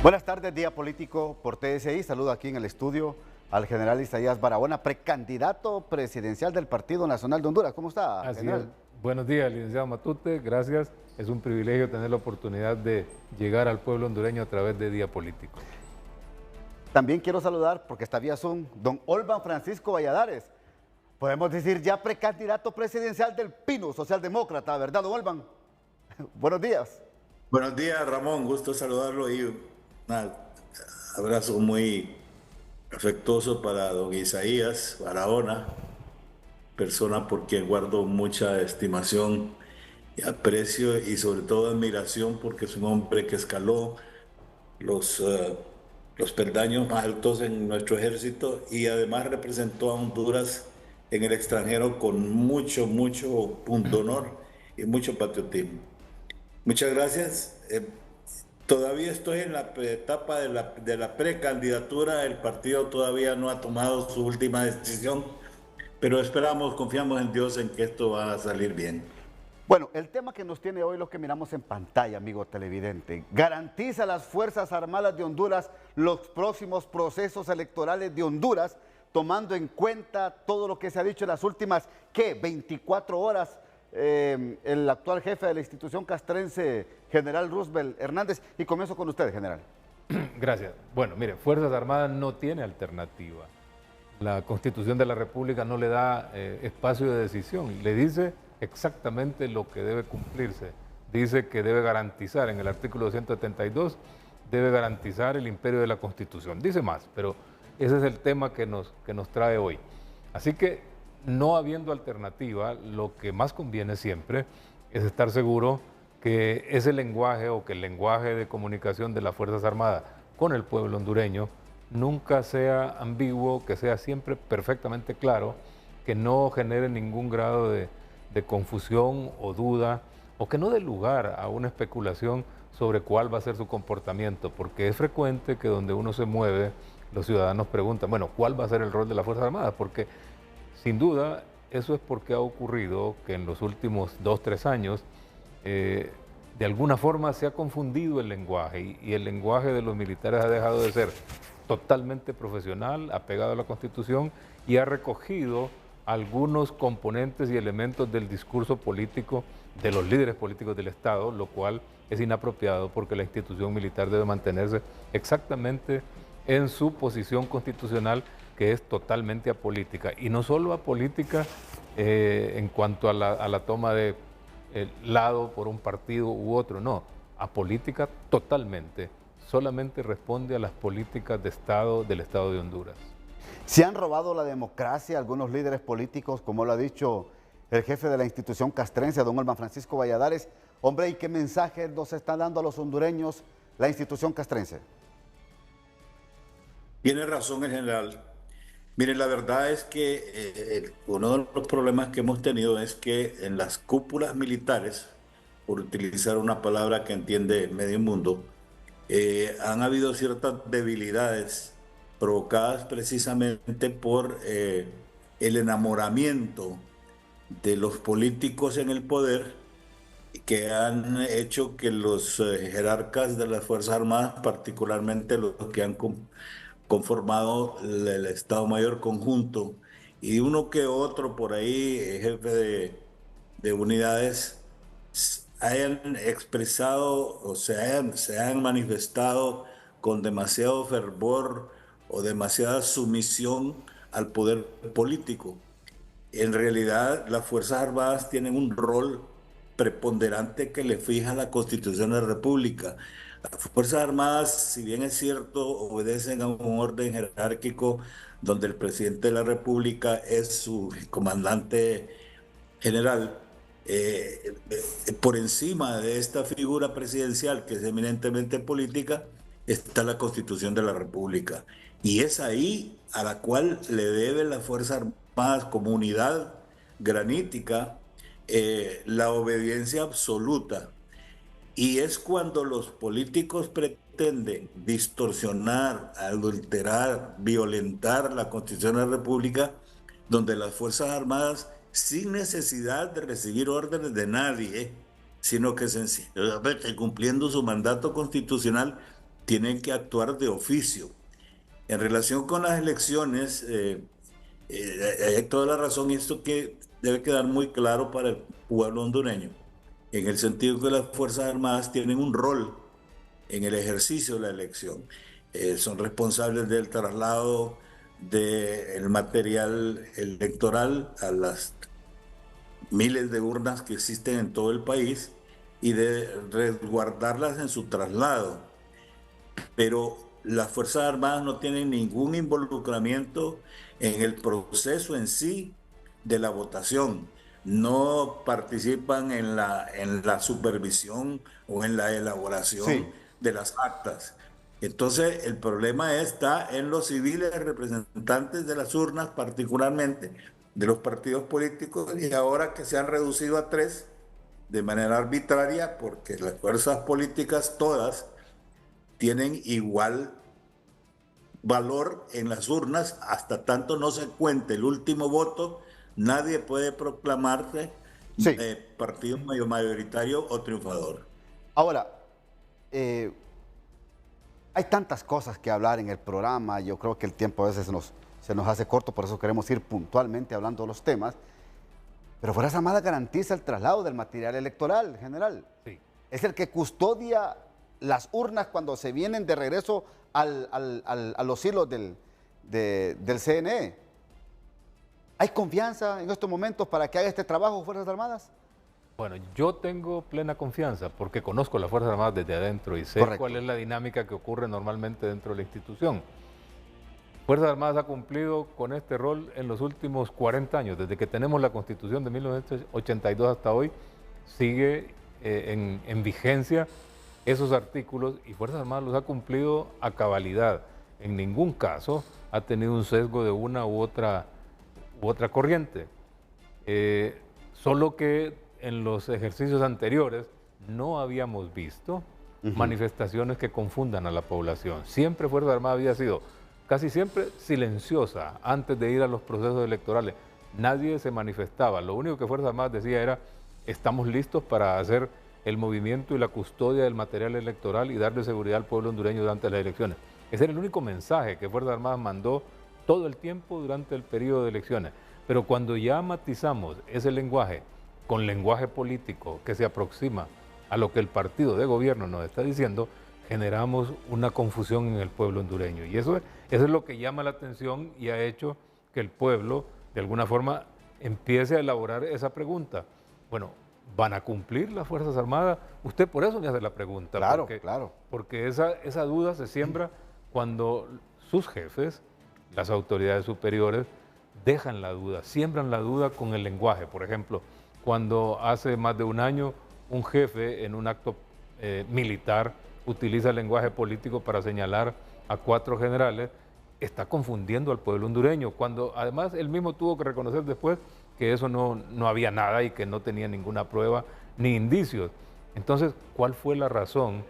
Buenas tardes, Día Político por TSI. Saludo aquí en el estudio al general Isaías Barahona, precandidato presidencial del Partido Nacional de Honduras. ¿Cómo está, Así es. general? Buenos días, licenciado Matute. Gracias. Es un privilegio tener la oportunidad de llegar al pueblo hondureño a través de Día Político. También quiero saludar, porque está vía Zoom, don Olvan Francisco Valladares. Podemos decir ya precandidato presidencial del Pino Socialdemócrata, ¿verdad, don Olvan? Buenos días. Buenos días, Ramón. Gusto saludarlo y un abrazo muy afectuoso para don Isaías Barahona, persona por quien guardo mucha estimación y aprecio y sobre todo admiración porque es un hombre que escaló los, eh, los peldaños más altos en nuestro ejército y además representó a Honduras en el extranjero con mucho punto honor y mucho patriotismo. Muchas gracias. Todavía estoy en la etapa de la precandidatura. El partido todavía no ha tomado su última decisión, pero esperamos, confiamos en Dios en que esto va a salir bien. Bueno, el tema que nos tiene hoy, lo que miramos en pantalla, amigo televidente, garantiza a las Fuerzas Armadas de Honduras los próximos procesos electorales de Honduras, tomando en cuenta todo lo que se ha dicho en las últimas, ¿qué? 24 horas. El actual jefe de la institución castrense, general Roosevelt Hernández. Y comienzo con usted, general. Gracias. Bueno, mire, Fuerzas Armadas no tiene alternativa. La Constitución de la República no le da espacio de decisión. Le dice exactamente lo que debe cumplirse. Dice que debe garantizar, en el artículo 272, debe garantizar el imperio de la Constitución. Dice más, pero ese es el tema que nos trae hoy. Así que, no habiendo alternativa, lo que más conviene siempre es estar seguro que ese lenguaje o que el lenguaje de comunicación de las Fuerzas Armadas con el pueblo hondureño nunca sea ambiguo, que sea siempre perfectamente claro, que no genere ningún grado de confusión o duda, o que no dé lugar a una especulación sobre cuál va a ser su comportamiento, porque es frecuente que donde uno se mueve, los ciudadanos preguntan, bueno, ¿cuál va a ser el rol de las Fuerzas Armadas? Porque sin duda, eso es porque ha ocurrido que en los últimos 2 o 3 años, de alguna forma se ha confundido el lenguaje y el lenguaje de los militares ha dejado de ser totalmente profesional, apegado a la Constitución y ha recogido algunos componentes y elementos del discurso político de los líderes políticos del Estado, lo cual es inapropiado porque la institución militar debe mantenerse exactamente en su posición constitucional, que es totalmente apolítica, y no solo apolítica en cuanto a la toma de lado por un partido u otro, no, apolítica totalmente, solamente responde a las políticas de Estado del Estado de Honduras. Se han robado la democracia algunos líderes políticos, como lo ha dicho el jefe de la institución castrense, don Olvan Francisco Valladares. Hombre, ¿y qué mensaje nos está dando a los hondureños la institución castrense? Tiene razón el general. Miren, la verdad es que uno de los problemas que hemos tenido es que en las cúpulas militares, por utilizar una palabra que entiende medio mundo, han habido ciertas debilidades provocadas precisamente por el enamoramiento de los políticos en el poder que han hecho que los jerarcas de las Fuerzas Armadas, particularmente los que han conformado el Estado Mayor Conjunto y uno que otro por ahí, jefe de unidades, hayan expresado o se hayan manifestado con demasiado fervor o demasiada sumisión al poder político. En realidad, las Fuerzas Armadas tienen un rol preponderante que le fija la Constitución de la República. Las Fuerzas Armadas, si bien es cierto, obedecen a un orden jerárquico donde el presidente de la República es su comandante general. Por encima de esta figura presidencial, que es eminentemente política, está la Constitución de la República. Y es ahí a la cual le deben las Fuerzas Armadas como unidad granítica la obediencia absoluta. Y es cuando los políticos pretenden distorsionar, adulterar, violentar la Constitución de la República, donde las Fuerzas Armadas, sin necesidad de recibir órdenes de nadie, sino que sencillamente cumpliendo su mandato constitucional, tienen que actuar de oficio. En relación con las elecciones, hay toda la razón, y esto que debe quedar muy claro para el pueblo hondureño, en el sentido que las Fuerzas Armadas tienen un rol en el ejercicio de la elección. Son responsables del traslado del material electoral a las miles de urnas que existen en todo el país y de resguardarlas en su traslado. Pero las Fuerzas Armadas no tienen ningún involucramiento en el proceso en sí de la votación. No participan en la supervisión o en la elaboración Sí. de las actas. Entonces, el problema está en los civiles representantes de las urnas, particularmente de los partidos políticos, y ahora que se han reducido a 3 de manera arbitraria, porque las fuerzas políticas todas tienen igual valor en las urnas, hasta tanto no se cuente el último voto, nadie puede proclamarse Sí. partido mayoritario o triunfador. Ahora, eh, hay tantas cosas que hablar en el programa, yo creo que el tiempo a veces se nos hace corto, por eso queremos ir puntualmente hablando de los temas, pero Fuerzas Armadas garantiza el traslado del material electoral, general. Sí. Es el que custodia las urnas cuando se vienen de regreso a los hilos del CNE. ¿Hay confianza en estos momentos para que haga este trabajo Fuerzas Armadas? Bueno, yo tengo plena confianza porque conozco las Fuerzas Armadas desde adentro y sé Correcto. cuál es la dinámica que ocurre normalmente dentro de la institución. Fuerzas Armadas ha cumplido con este rol en los últimos 40 años, desde que tenemos la Constitución de 1982 hasta hoy, sigue en vigencia esos artículos y Fuerzas Armadas los ha cumplido a cabalidad. En ningún caso ha tenido un sesgo de una u otra corriente. Solo que en los ejercicios anteriores no habíamos visto manifestaciones que confundan a la población. Siempre Fuerzas Armadas había sido casi siempre silenciosa antes de ir a los procesos electorales. Nadie se manifestaba. Lo único que Fuerzas Armadas decía era: estamos listos para hacer el movimiento y la custodia del material electoral y darle seguridad al pueblo hondureño durante las elecciones. Ese era el único mensaje que Fuerzas Armadas mandó todo el tiempo durante el periodo de elecciones. Pero cuando ya matizamos ese lenguaje con lenguaje político que se aproxima a lo que el partido de gobierno nos está diciendo, generamos una confusión en el pueblo hondureño. Y eso es lo que llama la atención y ha hecho que el pueblo, de alguna forma, empiece a elaborar esa pregunta. Bueno, ¿van a cumplir las Fuerzas Armadas? Usted por eso me hace la pregunta. Claro, claro. Porque esa duda se siembra cuando sus jefes, las autoridades superiores, dejan la duda, siembran la duda con el lenguaje. Por ejemplo, cuando hace más de un año un jefe en un acto militar utiliza el lenguaje político para señalar a 4 generales, está confundiendo al pueblo hondureño, cuando además él mismo tuvo que reconocer después que eso no había nada y que no tenía ninguna prueba ni indicios. Entonces, ¿cuál fue la razón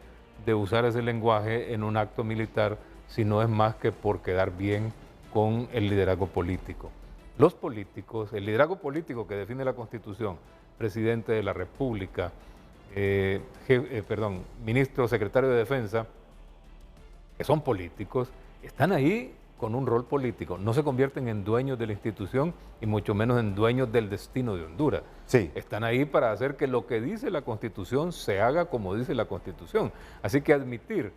de usar ese lenguaje en un acto militar si no es más que por quedar bien con el liderazgo político? Los políticos, el liderazgo político que define la Constitución, presidente de la República, ministro, secretario de Defensa, que son políticos, están ahí con un rol político. No se convierten en dueños de la institución y mucho menos en dueños del destino de Honduras. Sí. Están ahí para hacer que lo que dice la Constitución se haga como dice la Constitución. Así que admitir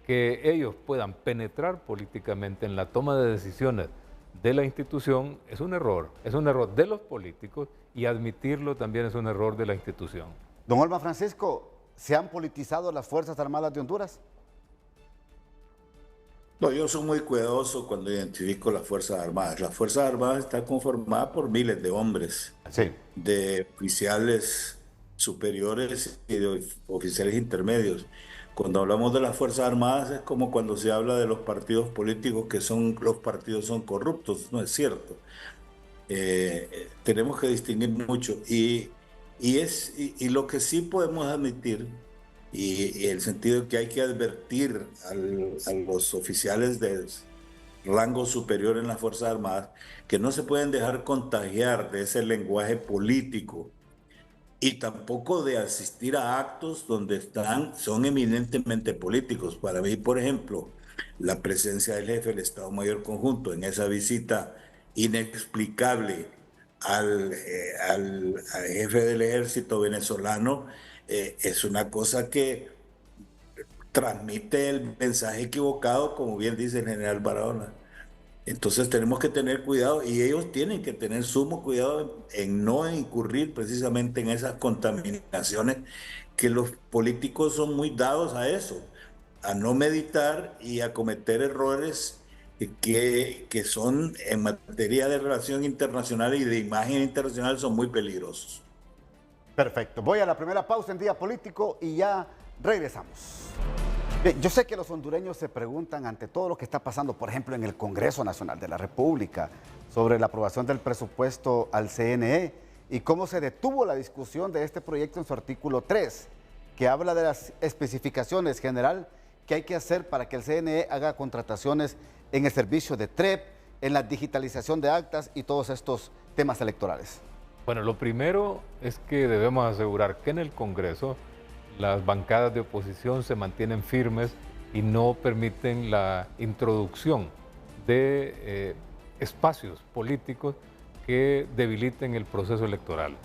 que ellos puedan penetrar políticamente en la toma de decisiones de la institución es un error de los políticos, y admitirlo también es un error de la institución. Don Olman Francisco, ¿se han politizado las Fuerzas Armadas de Honduras? No, yo soy muy cuidadoso cuando identifico las Fuerzas Armadas. Las Fuerzas Armadas están conformadas por miles de hombres, Sí. de oficiales superiores y de oficiales intermedios. Cuando hablamos de las Fuerzas Armadas es como cuando se habla de los partidos políticos, que los partidos son corruptos. No es cierto. Tenemos que distinguir mucho y lo que sí podemos admitir, y el sentido que hay que advertir a los oficiales de rango superior en las Fuerzas Armadas, que no se pueden dejar contagiar de ese lenguaje político y tampoco de asistir a actos donde son eminentemente políticos. Para mí, por ejemplo, la presencia del jefe del Estado Mayor Conjunto en esa visita inexplicable al jefe del ejército venezolano es una cosa que transmite el mensaje equivocado, como bien dice el general Barahona. Entonces tenemos que tener cuidado y ellos tienen que tener sumo cuidado en no incurrir precisamente en esas contaminaciones que los políticos son muy dados a eso, a no meditar y a cometer errores que son en materia de relación internacional y de imagen internacional son muy peligrosos. Perfecto. Voy a la primera pausa en Día Político y ya regresamos. Bien, yo sé que los hondureños se preguntan ante todo lo que está pasando, por ejemplo, en el Congreso Nacional de la República, sobre la aprobación del presupuesto al CNE y cómo se detuvo la discusión de este proyecto en su artículo 3, que habla de las especificaciones general que hay que hacer para que el CNE haga contrataciones en el servicio de TREP, en la digitalización de actas y todos estos temas electorales. Bueno, lo primero es que debemos asegurar que en el Congreso las bancadas de oposición se mantienen firmes y no permiten la introducción de espacios políticos que debiliten el proceso electoral.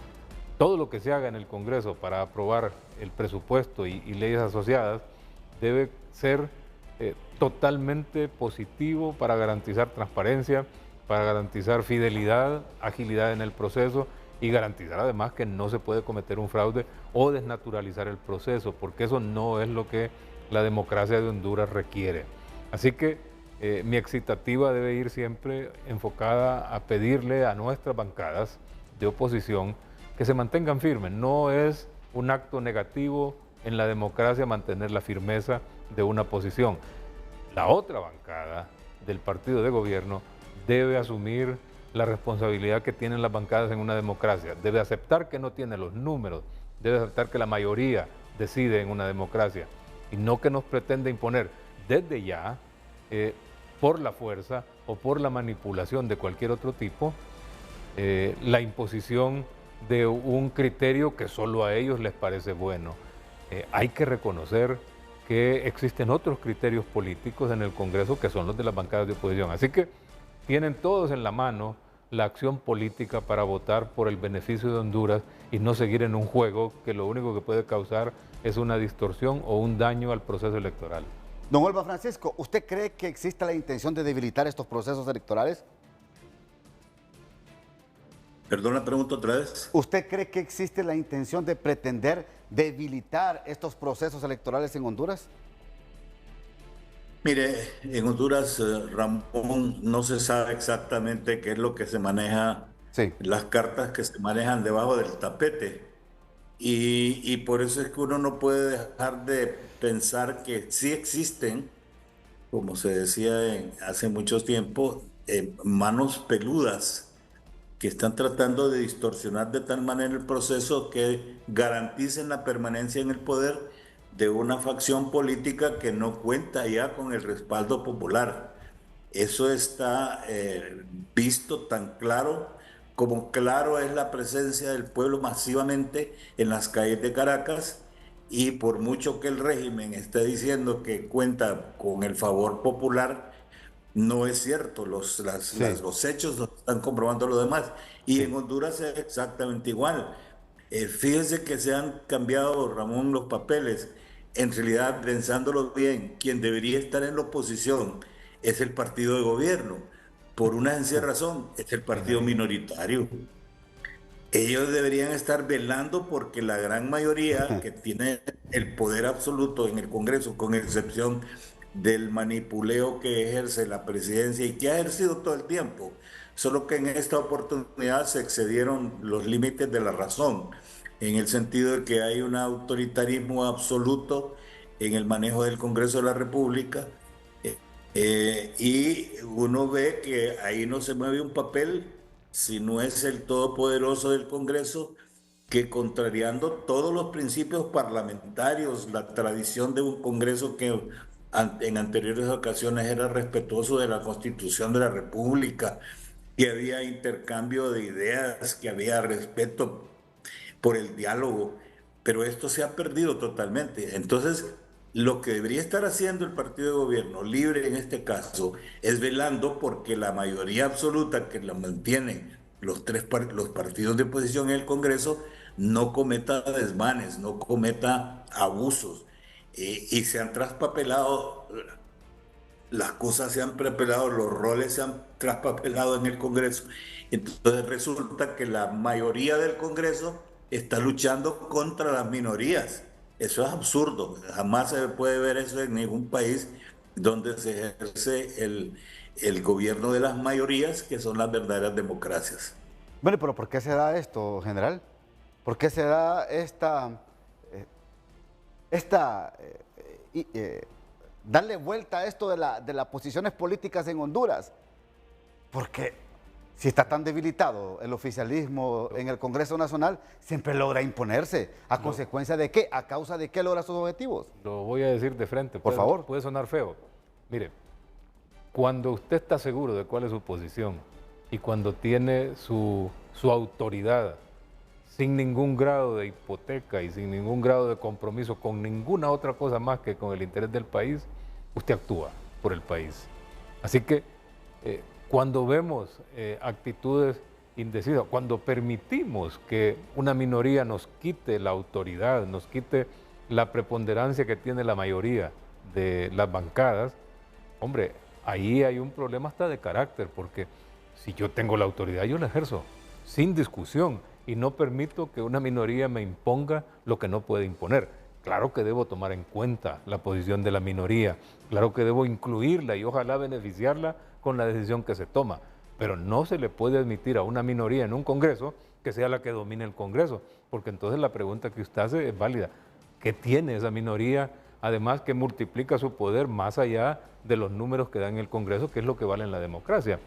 Todo lo que se haga en el Congreso para aprobar el presupuesto y leyes asociadas debe ser totalmente positivo para garantizar transparencia, para garantizar fidelidad, agilidad en el proceso y garantizar además que no se puede cometer un fraude o desnaturalizar el proceso, porque eso no es lo que la democracia de Honduras requiere. Así que mi excitativa debe ir siempre enfocada a pedirle a nuestras bancadas de oposición que se mantengan firmes. No es un acto negativo en la democracia mantener la firmeza de una posición. La otra bancada del partido de gobierno debe asumir la responsabilidad que tienen las bancadas en una democracia. Debe aceptar que no tiene los números, debe aceptar que la mayoría decide en una democracia y no que nos pretende imponer desde ya, por la fuerza o por la manipulación de cualquier otro tipo, la imposición de un criterio que solo a ellos les parece bueno. Hay que reconocer que existen otros criterios políticos en el Congreso que son los de las bancadas de oposición. Así que tienen todos en la mano la acción política para votar por el beneficio de Honduras y no seguir en un juego que lo único que puede causar es una distorsión o un daño al proceso electoral. Don Olva Francisco, ¿usted cree que existe la intención de debilitar estos procesos electorales? Perdón, la pregunta otra vez. ¿Usted cree que existe la intención de pretender debilitar estos procesos electorales en Honduras? Mire, en Honduras, Ramón, no se sabe exactamente qué es lo que se maneja, Sí. las cartas que se manejan debajo del tapete. Y por eso es que uno no puede dejar de pensar que sí existen, como se decía hace mucho tiempo, manos peludas que están tratando de distorsionar de tal manera el proceso que garanticen la permanencia en el poder de una facción política que no cuenta ya con el respaldo popular. Eso está visto tan claro como claro es la presencia del pueblo masivamente en las calles de Caracas, y por mucho que el régimen esté diciendo que cuenta con el favor popular, no es cierto. Sí. Los hechos lo están comprobando lo demás. Y en Sí. Honduras es exactamente igual. Fíjense que se han cambiado, Ramón, los papeles. En realidad, pensándolo bien, quien debería estar en la oposición es el partido de gobierno. Por una sencilla razón, es el partido minoritario. Ellos deberían estar velando porque la gran mayoría que tiene el poder absoluto en el Congreso, con excepción del manipuleo que ejerce la presidencia y que ha ejercido todo el tiempo, solo que en esta oportunidad se excedieron los límites de la razón, en el sentido de que hay un autoritarismo absoluto en el manejo del Congreso de la República, y uno ve que ahí no se mueve un papel si no es el todopoderoso del Congreso, que contrariando todos los principios parlamentarios, la tradición de un Congreso que en anteriores ocasiones era respetuoso de la Constitución de la República, que había intercambio de ideas, que había respeto por el diálogo, pero esto se ha perdido totalmente. Entonces, lo que debería estar haciendo el partido de gobierno, libre en este caso, es velando porque la mayoría absoluta que la mantienen los partidos de oposición en el Congreso no cometa desmanes, no cometa abusos. Y se han traspapelado, las cosas se han traspapelado, los roles se han traspapelado en el Congreso. Entonces resulta que la mayoría del Congreso está luchando contra las minorías. Eso es absurdo. Jamás se puede ver eso en ningún país donde se ejerce el gobierno de las mayorías, que son las verdaderas democracias. Bueno, pero ¿por qué se da esto, general? ¿Por qué se da esta darle vuelta a esto de las posiciones políticas en Honduras? Porque si está tan debilitado el oficialismo en el Congreso Nacional, siempre logra imponerse. ¿A consecuencia de qué? ¿A causa de qué logra sus objetivos? Lo voy a decir de frente. Por favor. Puede sonar feo. Mire, cuando usted está seguro de cuál es su posición y cuando tiene su autoridad sin ningún grado de hipoteca y sin ningún grado de compromiso con ninguna otra cosa más que con el interés del país, usted actúa por el país. Así que cuando vemos actitudes indecisas, cuando permitimos que una minoría nos quite la autoridad, nos quite la preponderancia que tiene la mayoría de las bancadas, hombre, ahí hay un problema hasta de carácter, porque si yo tengo la autoridad, yo la ejerzo sin discusión y no permito que una minoría me imponga lo que no puede imponer. Claro que debo tomar en cuenta la posición de la minoría, claro que debo incluirla y ojalá beneficiarla con la decisión que se toma, pero no se le puede admitir a una minoría en un Congreso que sea la que domine el Congreso, porque entonces la pregunta que usted hace es válida. ¿Qué tiene esa minoría? Además que multiplica su poder más allá de los números que da en el Congreso, que es lo que vale en la democracia.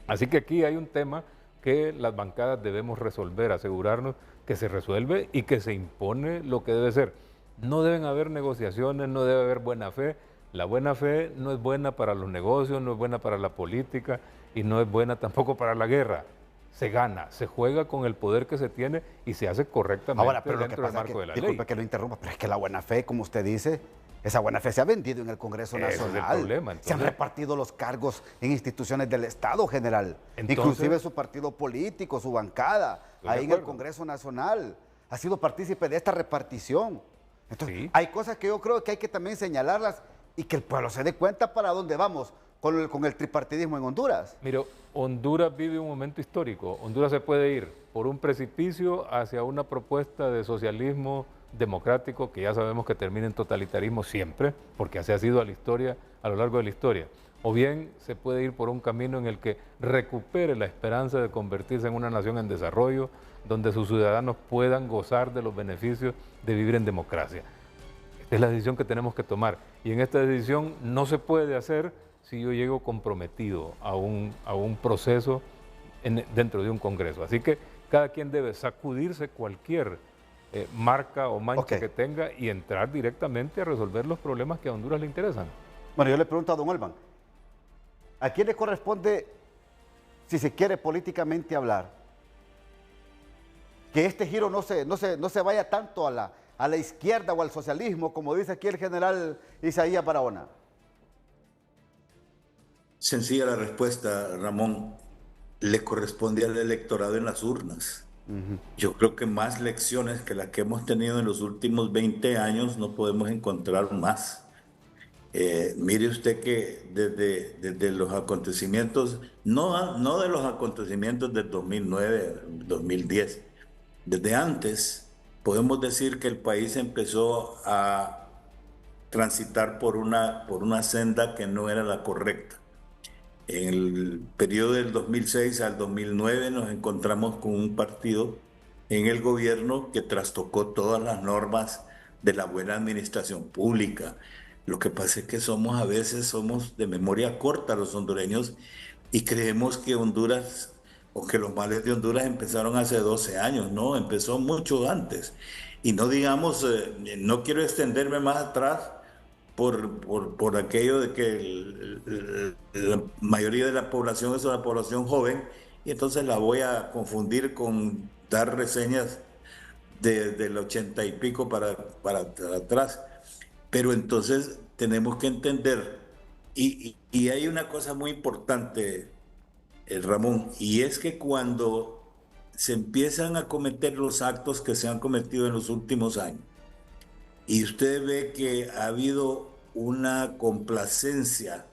Así que aquí hay un tema que las bancadas debemos resolver, asegurarnos que se resuelve y que se impone lo que debe ser. No deben haber negociaciones, no debe haber buena fe. La buena fe no es buena para los negocios, no es buena para la política y no es buena tampoco para la guerra. Se gana, se juega con el poder que se tiene y se hace correctamente. Ahora, pero dentro del marco de la ley. Disculpe que lo interrumpa, pero es que la buena fe, como usted dice, esa buena fe se ha vendido en el Congreso Nacional. Ese es el problema. Entonces, se han repartido los cargos en instituciones del Estado, general. Entonces, inclusive su partido político, su bancada, ahí en el Congreso Nacional, ha sido partícipe de esta repartición. Entonces, sí, hay cosas que yo creo que hay que también señalarlas y que el pueblo se dé cuenta para dónde vamos con el tripartidismo en Honduras. Mire, Honduras vive un momento histórico. Honduras se puede ir por un precipicio hacia una propuesta de socialismo democrático que ya sabemos que termina en totalitarismo siempre, porque así ha sido a la historia, a lo largo de la historia. O bien se puede ir por un camino en el que recupere la esperanza de convertirse en una nación en desarrollo, donde sus ciudadanos puedan gozar de los beneficios de vivir en democracia. Esta es la decisión que tenemos que tomar. Y en esta decisión no se puede hacer si yo llego comprometido a un proceso dentro de un Congreso. Así que cada quien debe sacudirse cualquier marca o mancha que tenga y entrar directamente a resolver los problemas que a Honduras le interesan. Bueno, yo le pregunto a don Olman, ¿a quién le corresponde, si se quiere políticamente hablar, que este giro no se vaya tanto a la izquierda o al socialismo, como dice aquí el general Isaías Barahona? Sencilla la respuesta, Ramón. Le corresponde al electorado en las urnas. Yo creo que más lecciones que las que hemos tenido en los últimos 20 años no podemos encontrar más. Mire usted que desde los acontecimientos, no de los acontecimientos del 2009, 2010, desde antes podemos decir que el país empezó a transitar por una senda que no era la correcta. En el periodo del 2006 al 2009 nos encontramos con un partido en el gobierno que trastocó todas las normas de la buena administración pública. Lo que pasa es que a veces somos de memoria corta los hondureños y creemos que Honduras, o que los males de Honduras empezaron hace 12 años, no, empezó mucho antes. Y no digamos, no quiero extenderme más atrás, por aquello de que la mayoría de la población es una población joven y entonces la voy a confundir con dar reseñas del 80 y pico para atrás. Pero entonces tenemos que entender, y hay una cosa muy importante, Ramón, y es que cuando se empiezan a cometer los actos que se han cometido en los últimos años, y usted ve que ha habido una complacencia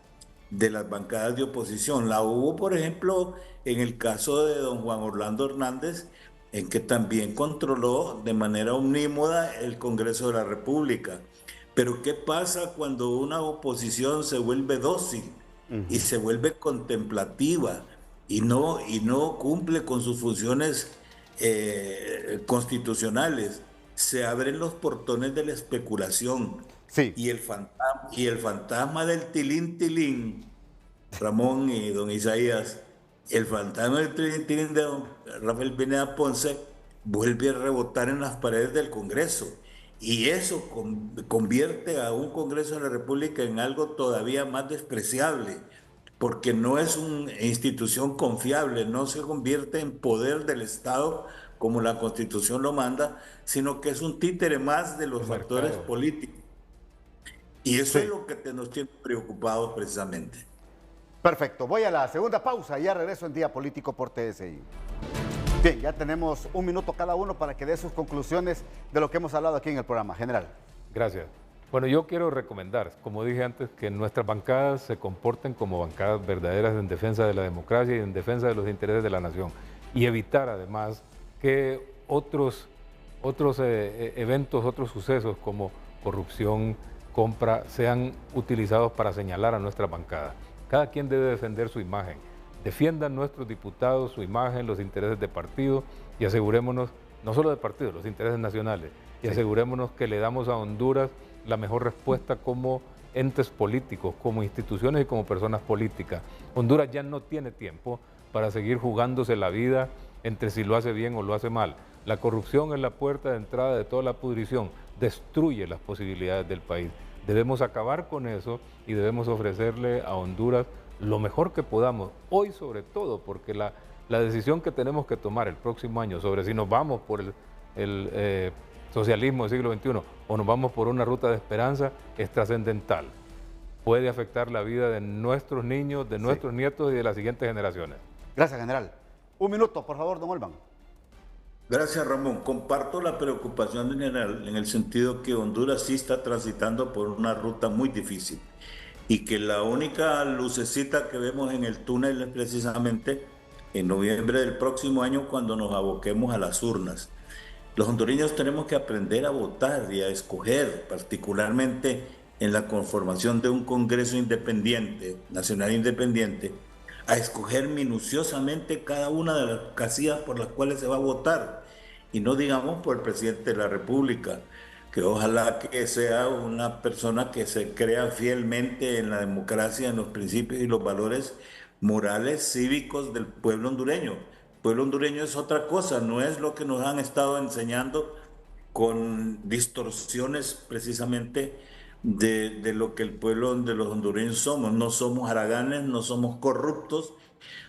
de las bancadas de oposición. La hubo, por ejemplo, en el caso de don Juan Orlando Hernández, en que también controló de manera omnímoda el Congreso de la República. Pero ¿qué pasa cuando una oposición se vuelve dócil y se vuelve contemplativa y no cumple con sus funciones constitucionales? Se abren los portones de la especulación. Sí. Y el fantasma del tilín tilín, Ramón y don Isaías, el fantasma del tilín tilín de don Rafael Pineda Ponce vuelve a rebotar en las paredes del Congreso. Y eso convierte a un Congreso de la República en algo todavía más despreciable, porque no es una institución confiable, no se convierte en poder del Estado como la Constitución lo manda, sino que es un títere más de los factores políticos. Y eso es lo que nos tiene preocupados precisamente. Perfecto, voy a la segunda pausa y ya regreso en Día Político por TSI. Bien, ya tenemos un minuto cada uno para que dé sus conclusiones de lo que hemos hablado aquí en el programa. General. Gracias. Bueno, yo quiero recomendar, como dije antes, que nuestras bancadas se comporten como bancadas verdaderas en defensa de la democracia y en defensa de los intereses de la nación. Y evitar además que otros eventos, otros sucesos como corrupción, compra, sean utilizados para señalar a nuestra bancada. Cada quien debe defender su imagen. Defiendan nuestros diputados su imagen, los intereses de partido y asegurémonos, no solo de partido, los intereses nacionales, y asegurémonos que le damos a Honduras la mejor respuesta como entes políticos, como instituciones y como personas políticas. Honduras ya no tiene tiempo para seguir jugándose la vida entre si lo hace bien o lo hace mal. La corrupción es la puerta de entrada de toda la pudrición, destruye las posibilidades del país. Debemos acabar con eso y debemos ofrecerle a Honduras lo mejor que podamos, hoy sobre todo, porque la decisión que tenemos que tomar el próximo año sobre si nos vamos por el socialismo del siglo XXI o nos vamos por una ruta de esperanza es trascendental. Puede afectar la vida de nuestros niños, de nuestros nietos y de las siguientes generaciones. Gracias, general. Un minuto, por favor, don Olban. Gracias, Ramón. Comparto la preocupación general en el sentido que Honduras sí está transitando por una ruta muy difícil y que la única lucecita que vemos en el túnel es precisamente en noviembre del próximo año cuando nos aboquemos a las urnas. Los hondureños tenemos que aprender a votar y a escoger, particularmente en la conformación de un Congreso independiente, nacional independiente, a escoger minuciosamente cada una de las casillas por las cuales se va a votar y no digamos por el presidente de la República, que ojalá que sea una persona que se crea fielmente en la democracia, en los principios y los valores morales, cívicos del pueblo hondureño. El pueblo hondureño es otra cosa, no es lo que nos han estado enseñando con distorsiones precisamente de lo que el pueblo de los hondureños somos. No somos haraganes, no somos corruptos,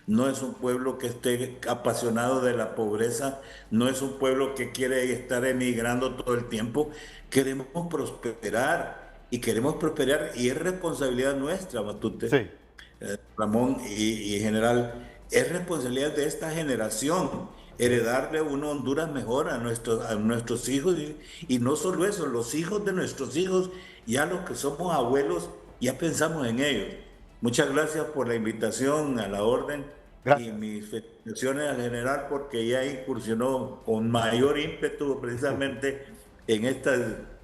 no es un pueblo que esté apasionado de la pobreza, no es un pueblo que quiere estar emigrando todo el tiempo. Queremos prosperar y es responsabilidad nuestra, Matute, Sí. Ramón y general, es responsabilidad de esta generación heredarle una Honduras mejor a nuestros hijos y no solo eso, los hijos de nuestros hijos, ya los que somos abuelos, ya pensamos en ellos. Muchas gracias por la invitación, a la orden. Gracias. Y mis felicitaciones al general porque ya incursionó con mayor ímpetu precisamente en estas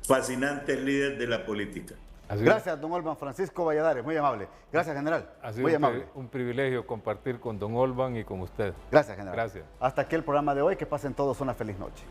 fascinantes líderes de la política. Gracias, don Olban. Francisco Valladares, muy amable. Gracias, general. Ha sido un privilegio compartir con don Olban y con usted. Gracias, general. Gracias. Hasta aquí el programa de hoy. Que pasen todos una feliz noche.